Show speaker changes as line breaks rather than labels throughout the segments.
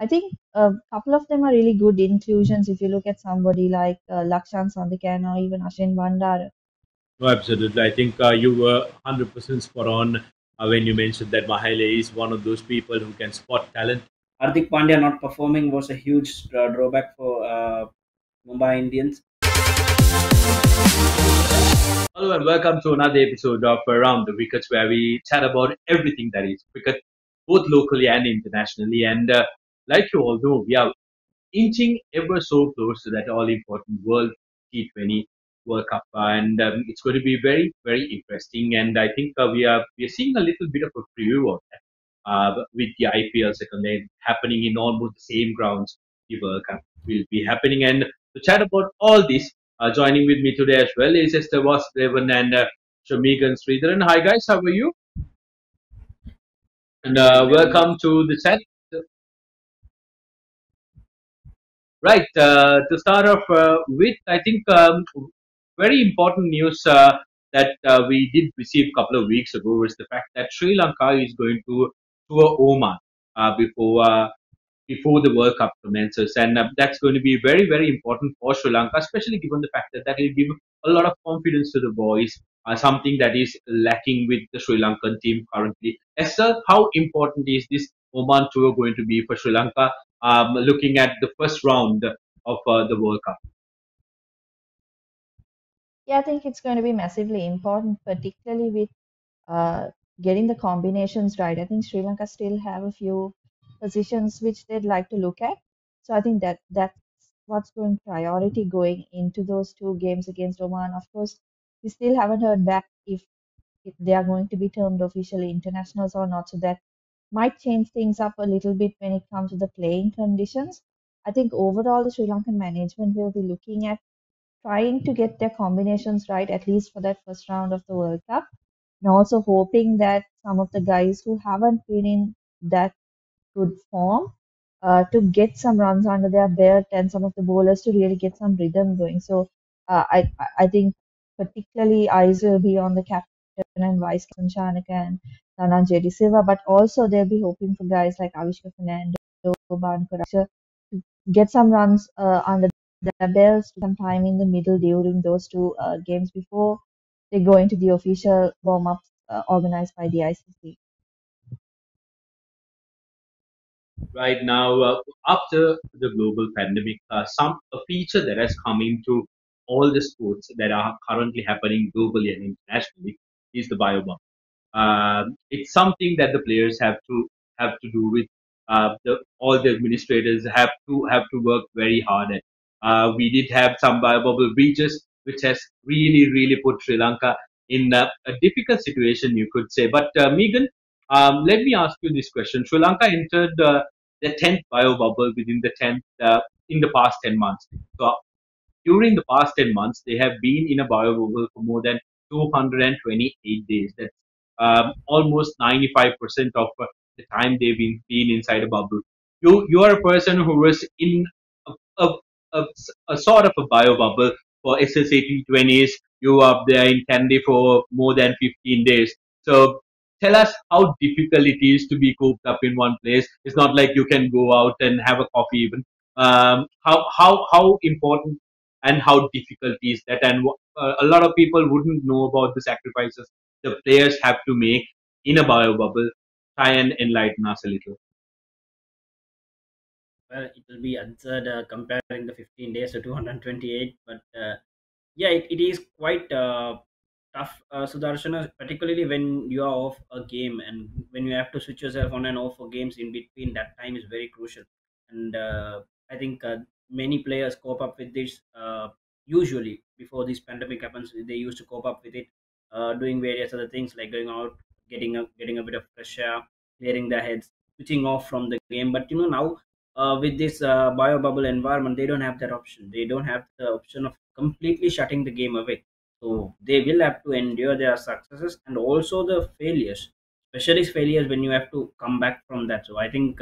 I think a couple of them are really good inclusions. If you look at somebody like Lakshan Sandikan or even Ashin Bandar.
No, absolutely. I think you were 100% spot on when you mentioned that Mahela is one of those people who can spot talent.
Hardik Pandya not performing was a huge drawback for Mumbai Indians.
Hello and welcome to another episode of Around the Wickets, where we chat about everything that is cricket, both locally and internationally. And like you all know, we are inching ever so close to that all important World T20 World Cup, and it's going to be very, very interesting. And I think we are seeing a little bit of a preview of that with the IPL second leg happening in almost the same grounds. The World Cup will be happening, and to chat about all this, joining with me today as well is Estelle, Vasudevan, and Sharmeegan, Sridheran. Hi guys, how are you? And
Fine, very well.
welcome to the chat. Right, to start off with, I think very important news that we did receive a couple of weeks ago was the fact that Sri Lanka is going to tour Oman before the World Cup commences, and that's going to be very, very important for Sri Lanka, especially given the fact that that will give a lot of confidence to the boys, something that is lacking with the Sri Lankan team currently. Esther, how important is this Oman tour going to be for Sri Lanka, looking at the first round of the World Cup?
Yeah, I think it's going to be massively important, particularly with uh, getting the combinations right. I think Sri Lanka still have a few positions which they'd like to look at. So I think that's what's going priority going into those two games against Oman. Of course, we still haven't heard back if they are going to be termed officially internationals or not. So that might change things up a little bit when it comes to the playing conditions. I think overall the Sri Lankan management will be looking at trying to get their combinations right, at least for that first round of the World Cup, and also hoping that some of the guys who haven't been in that good form to get some runs under their belt and some of the bowlers to really get some rhythm going. So I think particularly eyes will be on the captain and vice captain Shanaka and Dhananjay De Silva, but also they'll be hoping for guys like Avishka Fernando, Bhanuka to get some runs under their belts, some time in the middle during those two games before they go into the official warm-ups organized by the ICC.
Right now, after the global pandemic, some a feature that has come into all the sports that are currently happening globally and internationally is the bio bubble. It's something that the players have to do with. All the administrators have to work very hard at. We did have some bio bubble breaches, which has really really put Sri Lanka in a difficult situation, you could say. But Megan, let me ask you this question: Sri Lanka entered the 10th bio bubble within the 10th in the past 10 months. So during the past 10 months, they have been in a bio bubble for more than 228 days. That's almost 95% of the time they've been inside a bubble. You are a person who was in a, a, a, a sort of a bio bubble for SSA T20s. You were up there in Candy for more than 15 days. So tell us how difficult it is to be cooped up in one place. It's not like you can go out and have a coffee even. How important and how difficult is that, and a lot of people wouldn't know about the sacrifices the players have to make in a bio bubble. Try and enlighten us a little.
Well, it will be answered comparing the 15 days to 228, but yeah, it is quite tough, Sudarshana, particularly when you are off a game and when you have to switch yourself on and off for games in between. That time is very crucial, and I think many players cope up with this. Usually, before this pandemic happens, they used to cope up with it, doing various other things like going out, getting a bit of fresh air, clearing their heads, switching off from the game. But now with this bio bubble environment, they don't have that option. They don't have the option of completely shutting the game away. So they will have to endure their successes and also the failures, especially failures when you have to come back from that. So I think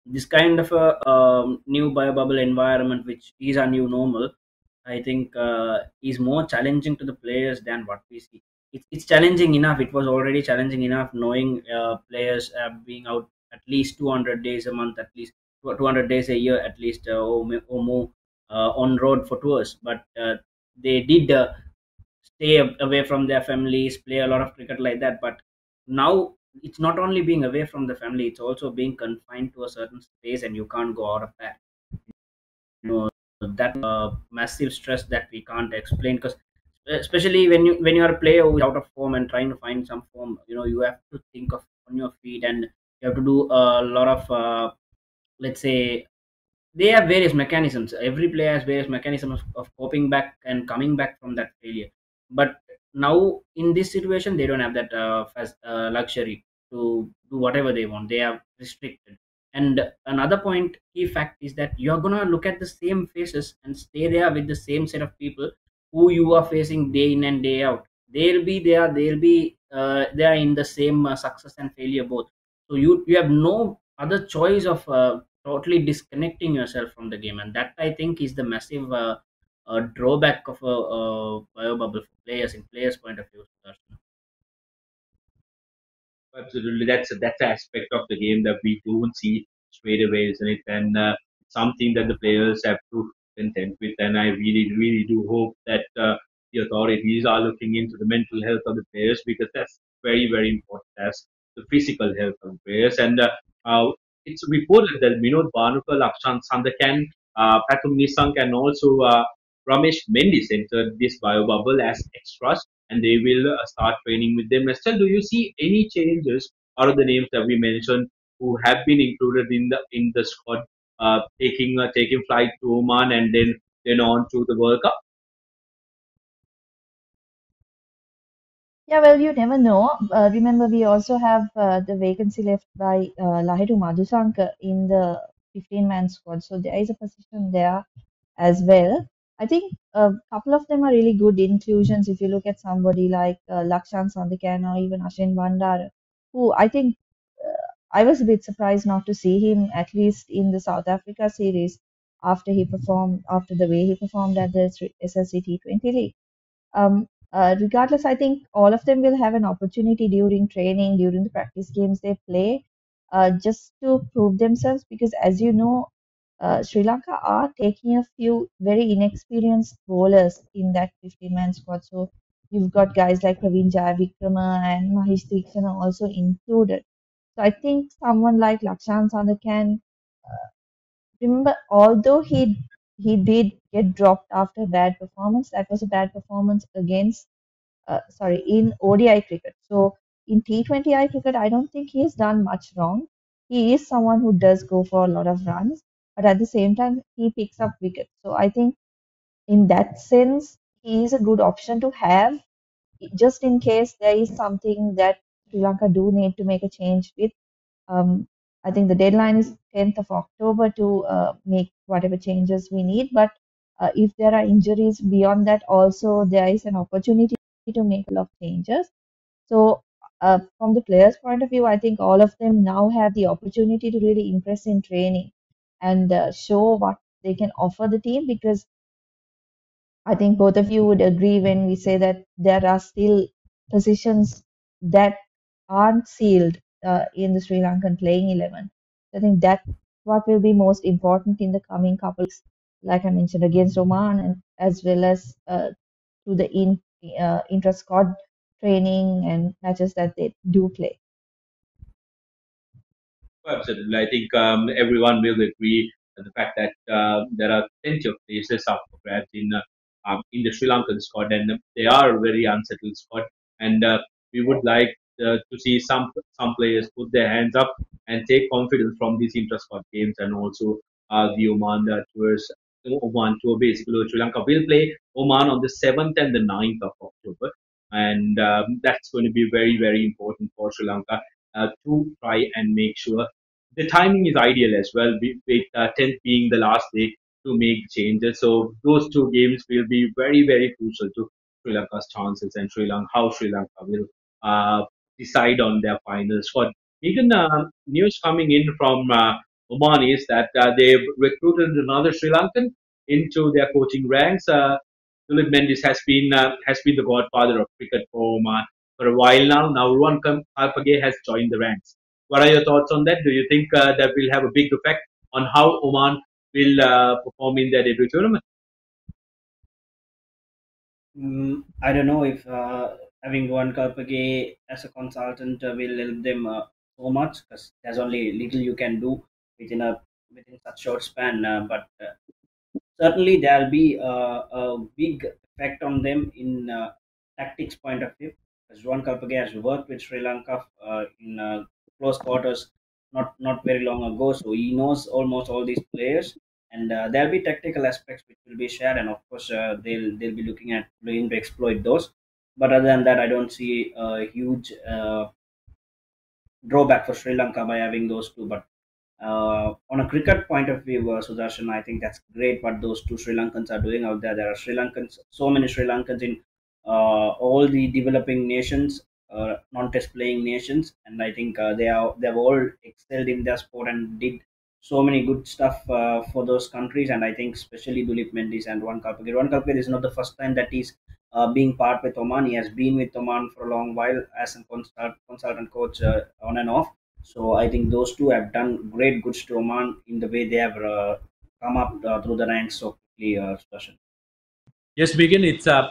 this kind of a new bio bubble environment, which is a new normal, I think is more challenging to the players than what we see. It's challenging enough. It was already challenging enough knowing players being out at least 200 days a month, at least 200 days a year at least, or more, on road for tours. But they did stay away from their families, play a lot of cricket like that. But now it's not only being away from the family, it's also being confined to a certain space, and you can't go out of that. You know, that massive stress that we can't explain, because especially when you're a player who's out of form and trying to find some form, you have to think of on your feet, and you have to do a lot of, let's say, they have various mechanisms. Every player has various mechanisms of coping back and coming back from that failure. But now in this situation, they don't have that luxury to do whatever they want. They are restricted. And another point, key fact, is that you're gonna look at the same faces and stay there with the same set of people who you are facing day in and day out. They'll be there. They'll be there in the same success and failure both. So you have no other choice of totally disconnecting yourself from the game, and that I think is the massive drawback of a bio bubble for players, in players point of view, Sudarshan.
Absolutely, that's an aspect of the game that we don't see straight away, isn't it? And something that the players have to contend with. And I really, really do hope that the authorities are looking into the mental health of the players, because that's very, very important as the physical health of the players. And it's reported that Vinod Bhanukar, Lakshan Sandakan, Pathum Nissank, and also Ramesh Mendis entered this bio bubble as extras, and they will start training with them. Estelle, do you see any changes out of the names that we mentioned who have been included in the squad, taking flight to Oman and then on to the World Cup?
Yeah, well, you never know. Remember, we also have the vacancy left by Lahiru Madhusankar in the 15-man squad. So there is a position there as well. I think a couple of them are really good inclusions. If you look at somebody like Lakshan Sandakan or even Ashin Bandara, who I think I was a bit surprised not to see him at least in the South Africa series after the way he performed at the SSC T20 League. Regardless, I think all of them will have an opportunity during training, during the practice games they play, just to prove themselves. Because as you know, Sri Lanka are taking a few very inexperienced bowlers in that 15-man squad. So you've got guys like Praveen Jayavikrama and Mahesh Deekshana also included. So I think someone like Lakshan Sandhu can remember, although he did get dropped after bad performance, that was a bad performance against in ODI cricket. So in T20I cricket, I don't think he has done much wrong. He is someone who does go for a lot of runs, but at the same time, he picks up wickets. So I think in that sense, he is a good option to have just in case there is something that Sri Lanka do need to make a change with. Um, I think the deadline is 10th of October to make whatever changes we need. But if there are injuries beyond that, also there is an opportunity to make a lot of changes. So, from the players' point of view, I think all of them now have the opportunity to really impress in training and show what they can offer the team, because I think both of you would agree when we say that there are still positions that aren't sealed in the Sri Lankan playing 11. I think that what will be most important in the coming couple weeks, like I mentioned, against Oman, and as well as to the intra squad training and matches that they do play.
Absolutely. I think everyone will agree with the fact that there are plenty of places up for grabs in the Sri Lankan squad, and they are a very unsettled squad. And we would like to see some players put their hands up and take confidence from these inter-squad games, and also the Oman tour. Basically, Sri Lanka will play Oman on the 7th and the 9th of October, and that's going to be very, very important for Sri Lanka to try and make sure the timing is ideal as well, with 10th being the last day to make changes. So those two games will be very, very crucial to Sri Lanka's chances, and how Sri Lanka will decide on their final squad. Even news coming in from Oman is that they've recruited another Sri Lankan into their coaching ranks. Philip Mendes has been the godfather of cricket for Oman for a while now. Now Ruan Kalpage has joined the ranks. What are your thoughts on that? Do you think that will have a big effect on how Oman will perform in their debut tournament?
I don't know if having one Kalpage as a consultant will help them so much, because there's only little you can do within a within such short span. But certainly there'll be a big effect on them in tactics point of view, as Juan Kalpage has worked with Sri Lanka in close quarters not very long ago, so he knows almost all these players, and there'll be tactical aspects which will be shared, and of course they'll be looking at playing to exploit those. But other than that, I don't see a huge drawback for Sri Lanka by having those two. But on a cricket point of view, Sudarshan, I think that's great what those two Sri Lankans are doing out there. There are Sri Lankans, so many Sri Lankans in all the developing nations, non-test playing nations, and I think they've all excelled in their sport and did so many good stuff for those countries. And I think especially Dulip Mendis and Wan Kalpagir. Wan Kalpagir is not the first time that he's being part with Oman. He has been with Oman for a long while as a consultant coach on and off. So I think those two have done great goods to Oman in the way they have come up through the ranks so quickly, Sudarshan.
Yes, Megan,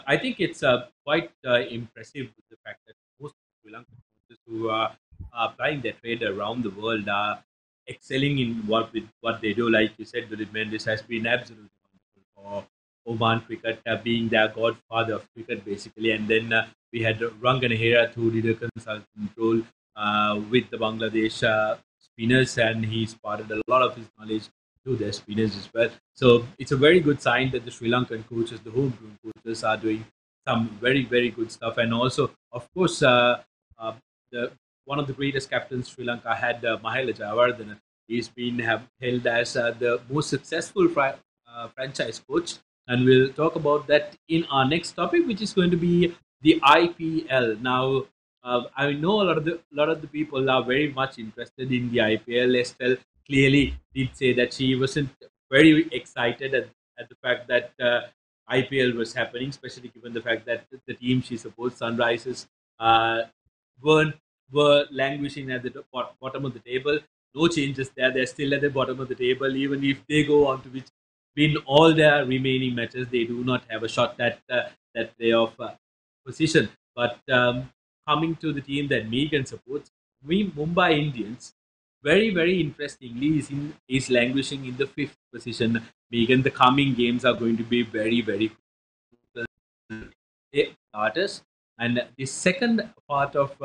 I think it's quite impressive with the fact that most Sri Lankan coaches who are applying their trade around the world are excelling in what they do. Like you said, Dilip Mendes has been absolutely wonderful for Oman cricket, being their godfather of cricket, basically. And then we had Rangan Hera, who did a consultant role with the Bangladesh spinners, and he imparted a lot of his knowledge to their spinners as well. So it's a very good sign that the Sri Lankan coaches, the homegrown coaches, are doing some very, very good stuff. And also, of course, the one of the greatest captains Sri Lanka had, Mahela Jayawardena. He's been held as the most successful franchise coach, and we'll talk about that in our next topic, which is going to be the IPL. Now, I know a lot of the people are very much interested in the IPL. Estelle clearly did say that she wasn't very excited at the fact that IPL was happening, especially given the fact that the team she supports, Sunrisers, uh, weren't were languishing at the bottom of the table. No changes there. They're still at the bottom of the table. Even if they go on to win all their remaining matches, they do not have a shot at that playoff position. But coming to the team that Megan supports, we Mumbai Indians, very very interestingly, is languishing in the fifth position. Megan, the coming games are going to be very very starters. And the second part of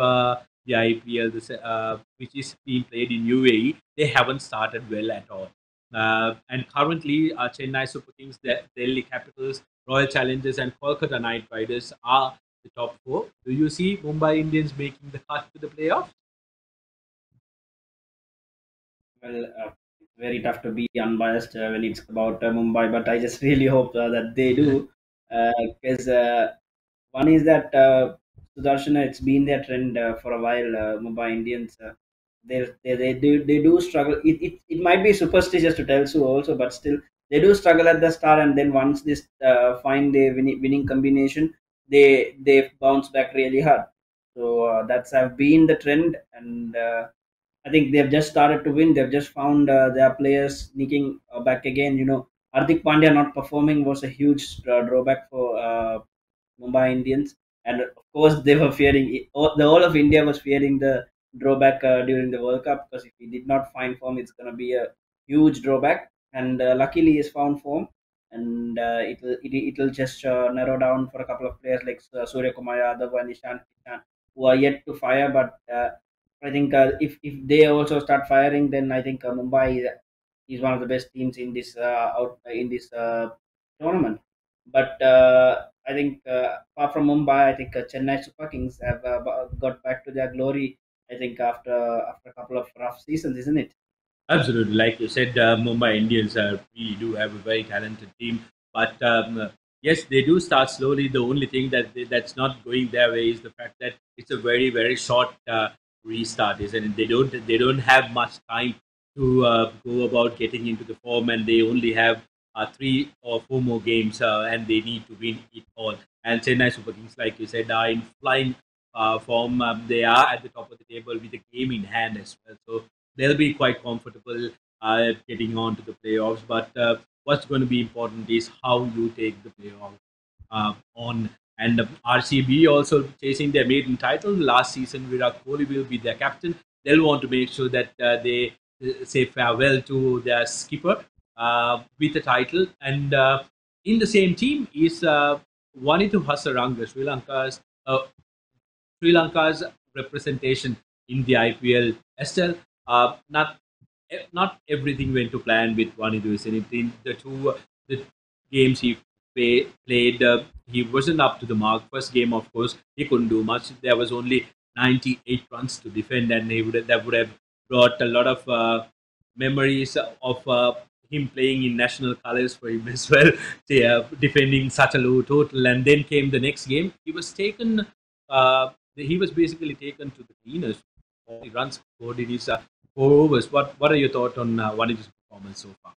the IPL, which is being played in UAE, they haven't started well at all. And currently, Chennai Super Kings, the Delhi Capitals, Royal Challengers, and Kolkata Knight Riders are the top four. Do you see Mumbai Indians making the cut to the playoffs?
Well, it's very tough to be unbiased when it's about Mumbai, but I just really hope that they do, because one is that Sudarshana, it's been their trend for a while. Mumbai Indians, they do struggle. It might be superstitious to tell so also, but still they do struggle at the start, and then once this find their winning combination, they bounce back really hard. So that's have been the trend, and I think they've just started to win. They've just found their players sneaking back again. Hardik Pandya not performing was a huge drawback for Mumbai Indians, and of course they were fearing it. The whole of India was fearing the drawback during the World Cup, because if he did not find form, it's going to be a huge drawback. And luckily, he's found form, and it'll just narrow down for a couple of players like Surya Kumar Yadav and Ishan, who are yet to fire. But I think if they also start firing, then I think Mumbai is one of the best teams in this in this tournament. But I think apart from Mumbai, I think Chennai Super Kings have got back to their glory. I think after a couple of rough seasons, isn't it?
Absolutely, like you said, Mumbai Indians really do have a very talented team, but yes, they do start slowly. The only thing that's not going their way is the fact that it's a very very short restart, isn't it? They don't have much time to go about getting into the form, and they only have 3 or 4 more games, and they need to win it all. And Chennai Super Kings, like you said, are in flying form. They are at the top of the table with a game in hand as well. So they'll be quite comfortable. getting on to the playoffs. But what's going to be important is how you take the playoff on. And RCB also chasing their maiden title last season. Virat Kohli will be their captain. They'll want to make sure that they say farewell to their skipper with a title. And in the same team is Wanithu Hasaranga, Sri Lanka's representation in the IPL. Estelle, not everything went to plan with Vanidu. In the games he played, he wasn't up to the mark. First game, of course, he couldn't do much. There was only 98 runs to defend, and that would have brought a lot of memories of him playing in national colours for him as well, defending such a low total. And then came the next game. He was taken. He was basically taken to the cleaners. All the runs scored in his 4 overs. What are your thoughts on Vanidu's performance so far?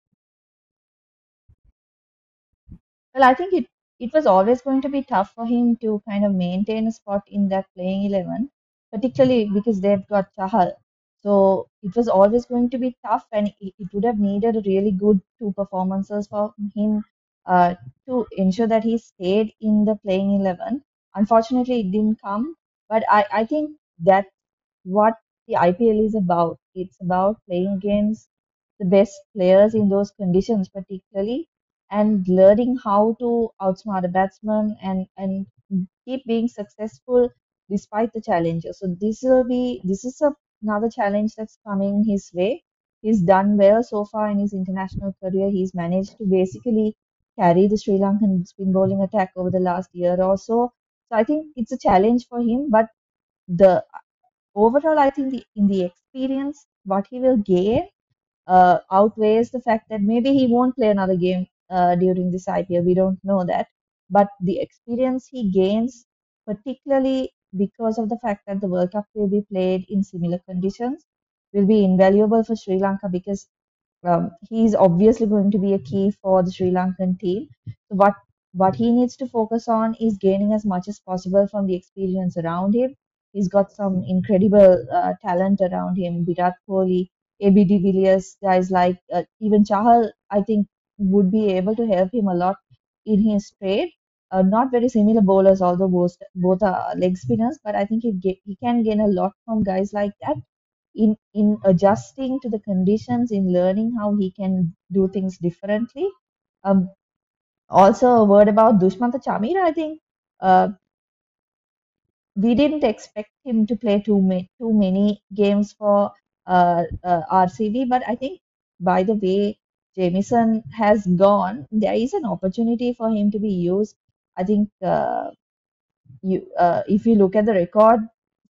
Well, I think it was always going to be tough for him to kind of maintain a spot in that playing 11, particularly because they've got Chahal. So it was always going to be tough, and it would have needed a really good two performances for him uh, to ensure that he stayed in the playing 11. Unfortunately, it didn't come, but I think that's what the IPL is about. It's about playing against the best players in those conditions, particularly, and learning how to outsmart a batsman and keep being successful despite the challenges. So this is another challenge that's coming his way. He's done well so far in his international career. He's managed to basically carry the Sri Lankan spin bowling attack over the last year or so. So I think it's a challenge for him, but the overall, I think in the experience, what he will gain outweighs the fact that maybe he won't play another game during this IPL. We don't know that. But the experience he gains, particularly because of the fact that the World Cup will be played in similar conditions, will be invaluable for Sri Lanka because he's obviously going to be a key for the Sri Lankan team. So what he needs to focus on is gaining as much as possible from the experience around him. He's got some incredible talent around him. Virat Kohli, AB de Villiers, guys like even Chahal, I think would be able to help him a lot in his trade. Not very similar bowlers, although both are leg spinners, but I think he can gain a lot from guys like that in adjusting to the conditions, in learning how he can do things differently. Um, Also, a word about Dushmanta Chamira. I think we didn't expect him to play too many games for RCB, but I think by the way Jamieson has gone, there is an opportunity for him to be used. I think if you look at the record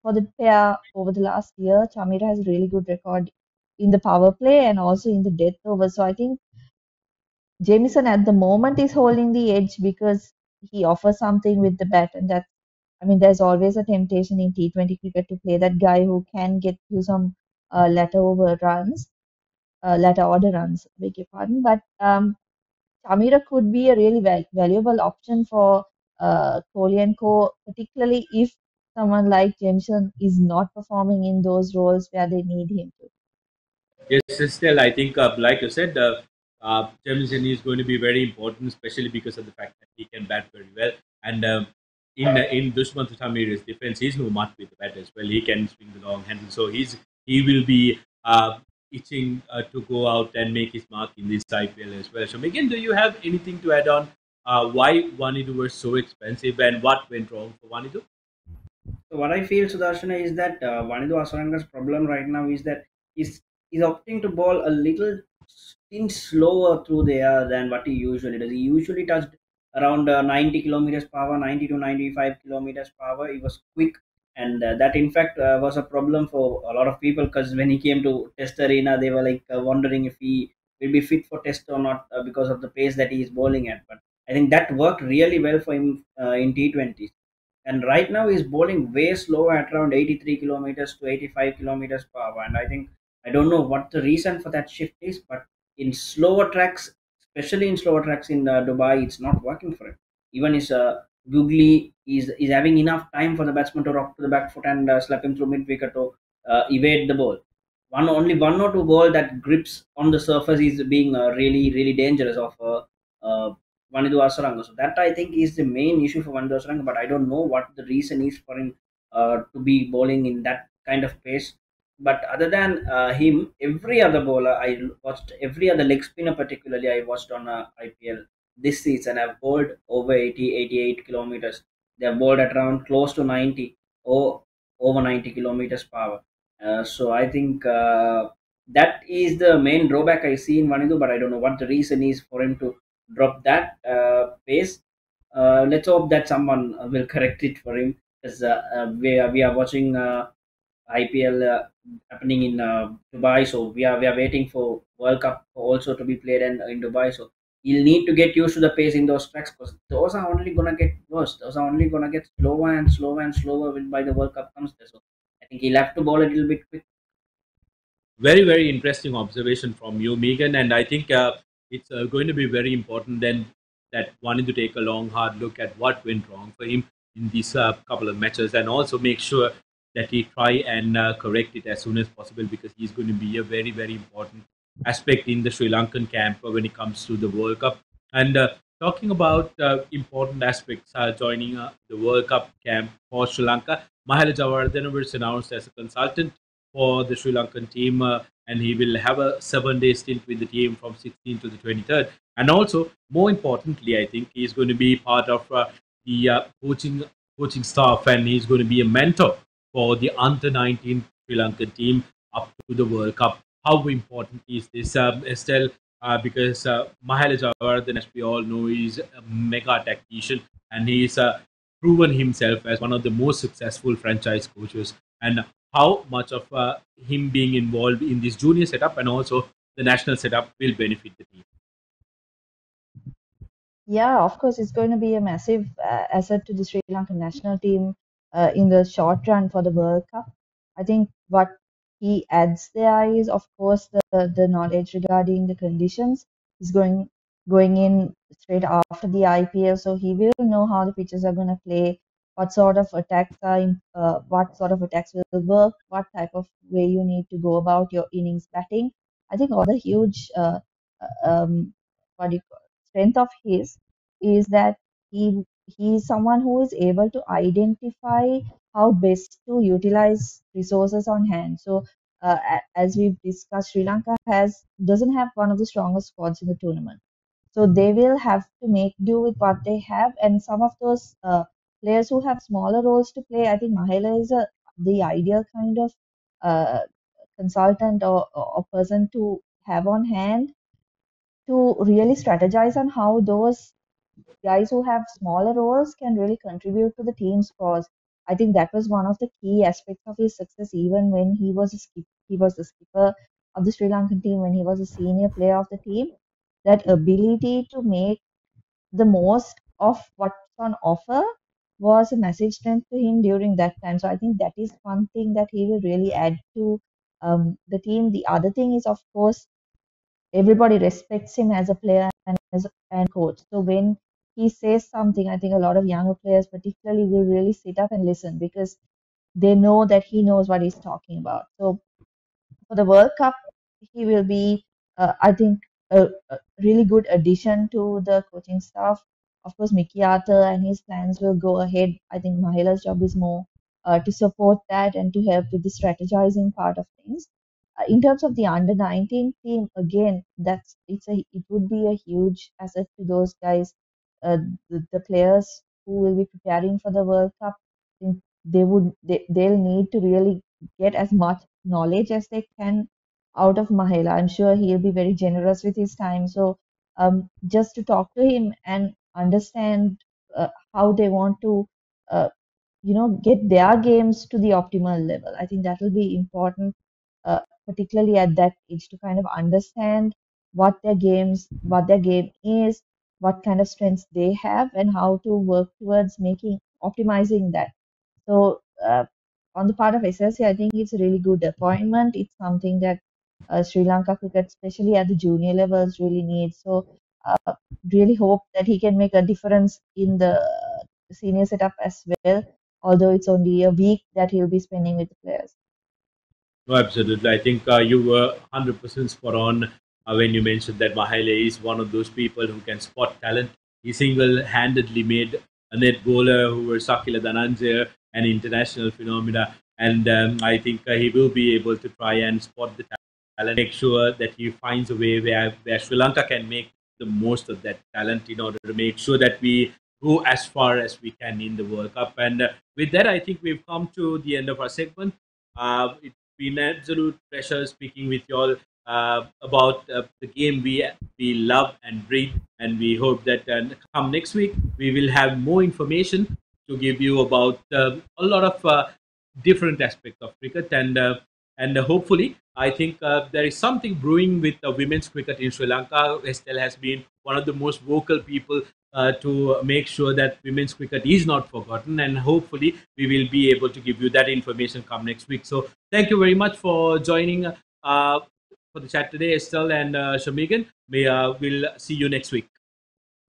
for the pair over the last year, Chamira has a really good record in the power play and also in the death over. So I think Jamieson at the moment is holding the edge because he offers something with the bat, and that I mean, there's always a temptation in T20 cricket to play that guy who can get you some latter order runs, beg your pardon. But Shamira could be a really valuable option for Kohli and Co, particularly if someone like Jameson is not performing in those roles where they need him to.
Yes, still, I think, like you said, Jamison is going to be very important, especially because of the fact that he can bat very well. And in Dushmant Tamir's defense, he's no much with the bat as well. He can swing the long handle, so he will be itching to go out and make his mark in this IPL as well. So, Megan, do you have anything to add on why Wanidu was so expensive and what went wrong for Wanidu?
So what I feel, Sudarshana, is that Vanidu Asaranga's problem right now is that he's opting to bowl a little thing slower through the air than what he usually does. He usually touched around 90 kilometers per hour, 90 to 95 kilometers per hour. He was quick, and that in fact was a problem for a lot of people because when he came to Test arena, they were like wondering if he will be fit for Test or not because of the pace that he is bowling at. But I think that worked really well for him in T20s, and right now he's bowling way slow at around 83 kilometers to 85 kilometers per hour. And I don't know what the reason for that shift is, but in slower tracks, especially in slower tracks in Dubai, it's not working for him. Even his googly is having enough time for the batsman to rock to the back foot and slap him through mid wicket to evade the ball. only one or two ball that grips on the surface is being really dangerous of Vanidu Asaranga. So that I think is the main issue for Vanidu Asaranga, but I don't know what the reason is for him to be bowling in that kind of pace. But other than him, every other bowler I watched, every other leg spinner particularly I watched on IPL this season have bowled over 80, 88 kilometers. They have bowled at around close to 90 or over 90 kilometers per hour. So I think that is the main drawback I see in Vanidu, but I don't know what the reason is for him to drop that pace. Let's hope that someone will correct it for him, because we are watching IPL happening in Dubai, so we are waiting for World Cup also to be played in Dubai. So he'll need to get used to the pace in those tracks, because those are only gonna get worse. Those are only gonna get slower and slower and slower by the World Cup comes there. So I think he'll have to bowl a little bit quick.
Very interesting observation from you, Megan. And I think it's going to be very important then that wanting to take a long, hard look at what went wrong for him in these couple of matches, and also make sure that he try and correct it as soon as possible, because he's going to be a very important aspect in the Sri Lankan camp when it comes to the World Cup. And talking about important aspects joining the World Cup camp for Sri Lanka, Mahela Jayawardena was announced as a consultant for the Sri Lankan team, and he will have a 7 day stint with the team from 16th to the 23rd. And also, more importantly, I think he's going to be part of the coaching staff, and he's going to be a mentor for the under 19 Sri Lankan team up to the World Cup. How important is this, Estelle? Because Mahela Jayawardena, as we all know, is a mega tactician, and he's proven himself as one of the most successful franchise coaches. And how much of him being involved in this junior setup and also the national setup will benefit the team.
Yeah, of course, it's going to be a massive asset to the Sri Lankan national team in the short run for the World Cup. I think what he adds there is, of course, the knowledge regarding the conditions. He's going in straight after the IPL, so he will know how the pitches are going to play, what sort of attacks what sort of attacks will work, what type of way you need to go about your innings batting. I think all the huge what do you call strength of his is that he is someone who is able to identify how best to utilize resources on hand. So, as we've discussed, Sri Lanka has doesn't have one of the strongest squads in the tournament. So they will have to make do with what they have, and some of those players who have smaller roles to play, I think Mahela is the ideal kind of uh, consultant or person to have on hand to really strategize on how those guys who have smaller roles can really contribute to the team's cause. I think that was one of the key aspects of his success, even when he was the skipper of the Sri Lankan team, when he was a senior player of the team. That ability to make the most of what's on offer was a massive strength to him during that time. So I think that is one thing that he will really add to the team. The other thing is, of course, everybody respects him as a player and as and coach. So when he says something, I think a lot of younger players, particularly, will really sit up and listen because they know that he knows what he's talking about. So for the World Cup, he will be, I think, a really good addition to the coaching staff. Of course, Mickey Arthur and his plans will go ahead. I think Mahela's job is more to support that and to help with the strategizing part of things. In terms of the under 19 team, again, it would be a huge asset to those guys, the players who will be preparing for the World Cup. I think they'll need to really get as much knowledge as they can out of Mahela. I'm sure he'll be very generous with his time. So just to talk to him and understand how they want to, uh, get their games to the optimal level. I think that will be important, particularly at that age, to kind of understand what their game is, what kind of strengths they have, and how to work towards optimizing that. So, on the part of SLC, I think it's a really good appointment. It's something that Sri Lanka cricket, especially at the junior levels, really needs. So, really hope that he can make a difference in the senior setup as well, although it's only a week that he'll be spending with the players.
No, absolutely. I think you were 100% spot on when you mentioned that Mahela is one of those people who can spot talent. He single handedly made a net bowler who was Sakila Dhananjaya an international phenomena. And I think he will be able to try and spot the talent, make sure that he finds a way where Sri Lanka can make the most of that talent in order to make sure that we go as far as we can in the World Cup. And with that, I think we've come to the end of our segment. It's been an absolute pleasure speaking with you all about the game we love and breathe. And we hope that come next week we will have more information to give you about a lot of different aspects of cricket and hopefully I think there is something brewing with women's cricket in Sri Lanka. Estelle has been one of the most vocal people to make sure that women's cricket is not forgotten, and hopefully we will be able to give you that information come next week. So thank you very much for joining for the chat today, Estelle and Sharmeegan. We'll see you next week.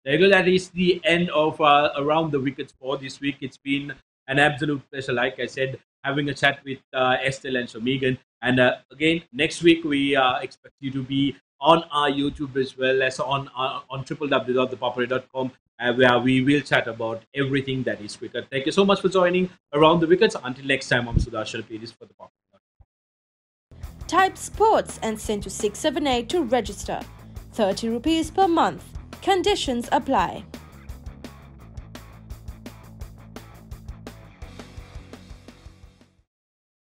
There you go. That is the end of Around the Wickets for this week. It's been an absolute pleasure, like I said, having a chat with Estelle and Sharmeegan. And again, next week we expect you to be on our YouTube as well as on www.thepapare.com, where we will chat about everything that is cricket. Thank you so much for joining Around the Wickets. Until next time, I'm Sudarshan Pedis for the Papare.
Type sports and send to 678 to register. 30 rupees per month. Conditions apply.